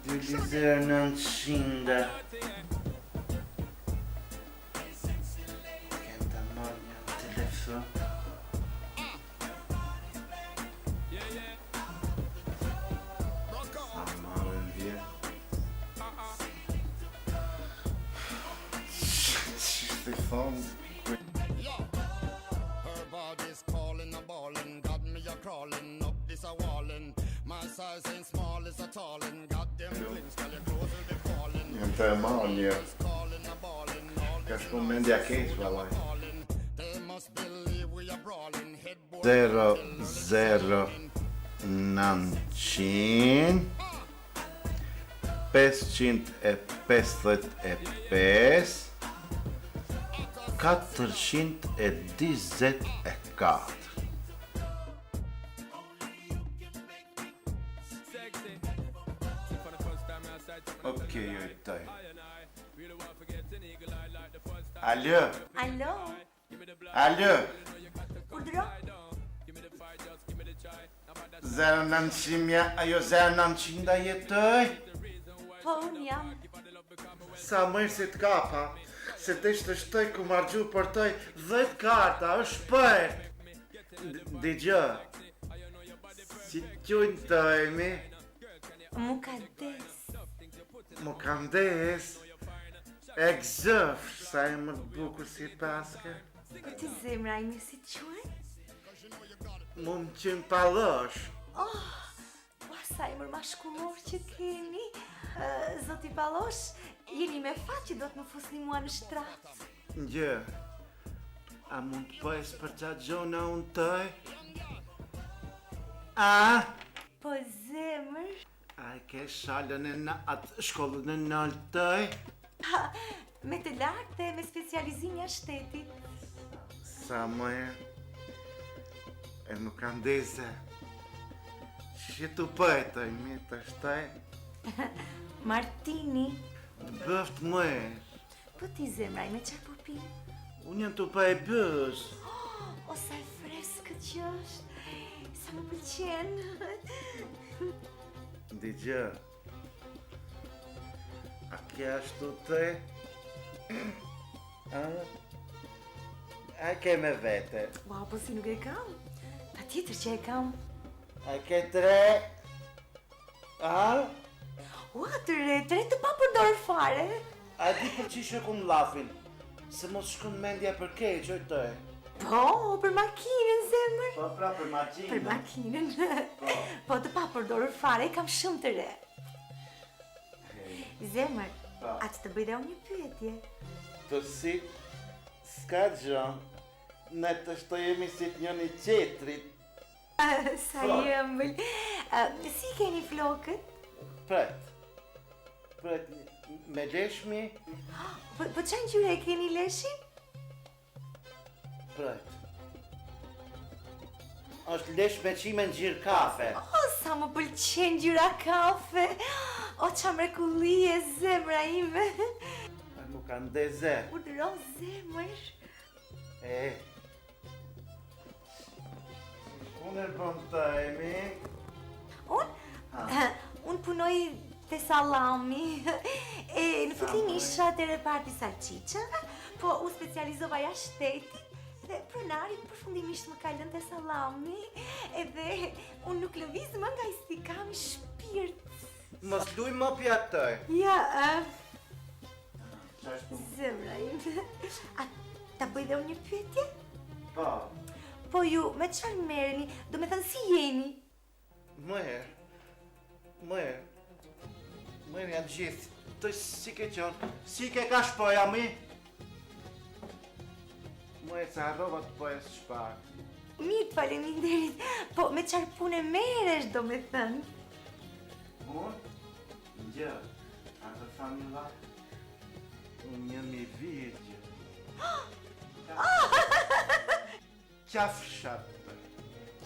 Dylizër 900. Kenta marrë një telefon. Sa marrën vjen. Qështë i thonë? Her body's calling and balling, got me a crawling up this a walling. My size ain't small, it's a tallin'. Got them glimpse, girl, your clothes will be falling. Jam të malje. Calling and balling, all Ka shku mendja keq, vallaj. falling. They must believe we are brawling. Headboard 00900 555 424. Okej, ojtaj. Alo, Alo, alo, urdhro? 0900, ajo 0900 jetoj? Po, unë jam. Sa mërë si t'kapa, se të ishte shtoj ku margju për toj 10 karta, është për. Digjë, si t'jujnë tojmi, Mukaddes. mu kam des, e gëzëfsh, sa e më bukur si paske, Po ti zemra ime si quaj? mu më qënë palosh. Oh, ua sa emër ma shkullor që keni. Zoti Pallosh, jeni me fat që do të më fusni mua në shtrat. Gjë, a mund të pëjës për qatë gjona unë tëj? A? Po zemër? A e ke shalën e në atë shkollën e nëllë tëj? Ha, me të lartë dhe me specializimja shtetit. Sa më e më kanë deze. Që tu pëjtoj, mi të shtaj, Martini, të bëft më e. po ti zemra ime qarë po pi? Unë jam të pa e bës. O sa e freskët që është. Sa më pëlqen. Digjë, a kja ashtu të? A ke me vete? Wow, po si nuk e kam. Pa tjetër që e kam. A ke 3? A? Ua, tre të pa përdorë fare. A di për qishë ku më lafin? Se mos shkon mendja për keq, oj të e. Po, për makinën, zemër. Po pra për maqinë. Për makinën. Po të pa përdorë fare, kam shumë të re. Zemër, Po. atë të bëj dhe unë një pyetje. Të si, s'ka gjën, ne të shtojemi si të njëni qetrit. Sa Po. jëmbël. Si keni flokët? Pret, me leshmi, Po qa ngjyre e keni leshin? pret. Është lesh me qime në gjirë kafe. O, sa më pëlqen ngjyra kafe. O, qa mrekullie, zemra ime. Mu kanë deze. Urdhëro, zemër. E. Unë e bëm të emi. Unë punoj te sallami. Në fillim isha te reparti salçiçave, po u specializova jashtë shtetit. Dhe pronari përfundimisht më ka lënë te sallami. Edhe unë nuk lëviz më nga i si kam shpirt. Mos luj më pjatoj. Ja, zemra ime. A ta bëj dhe unë një pyetje? Po, Po ju, me çfarë merreni? Do me thënë si jeni? mëherë janë gjithë. Të si ke qënë, si ke ka shpoja mi? Mëherë se harrova të poja së shparë. Mirë, faleminderit. Po me çfarë pune merresh, do me thënë? Unë? Gjë, atë familja, unë jam i virgjë.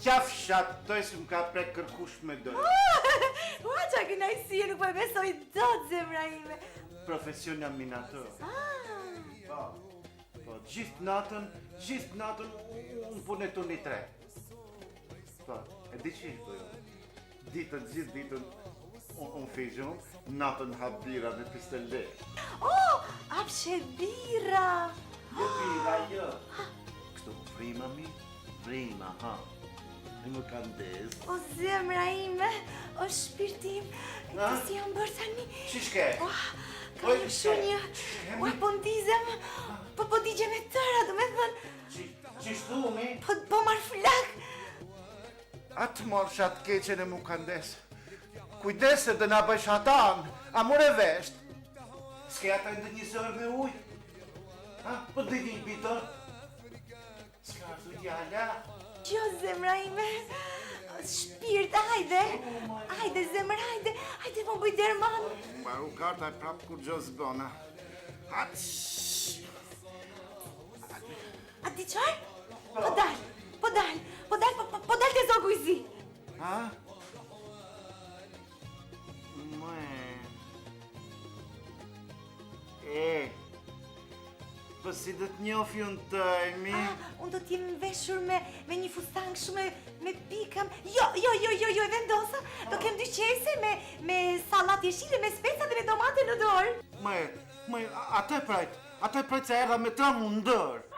Qafshat, toj si më ka prek kërkush me dojë. Ua, qa kënaqësie, nuk po e besoj dot, zemra ime. profesion jam minator. Po, gjithë natën unë punetun një tre. Po, e di që po jo. Gjithë ditën unë fizhun, natën hap bira me pistelet. Oh, apshe bira! Jo bira, jo. Kështu, vrima, ha. Në më kandes. O zemra ime, o shpirtim, të si jam bërë tani. Qishke? Ka një shunja, o e po ndizem, po digje me tëra, do me thënë, Qishtu mi? po marrë flak. Atë morë shatë keqen e mu kandes. Kujdese dhe na bëjsh atan, a more vesht. S'ke ata ndë një zërë me uj? Ha, po dhe një bitër? S'ka artu djala? Jo, zemra ime, shpirt, hajde, zemra, hajde, po bëj derman. Maru karta e prapë kur gjo zbona. Atë A di qarë? Po dal të zogu i zi. Ha? Po si do të njofi unë tëjmi? Unë do t'jem veshur me një fustang shumë me pikam. Jo, e vendosa. Do kem dy qese me sallat jeshile, me speca dhe me domate në dorë. Atë e prajt se erra me tramu në dërë.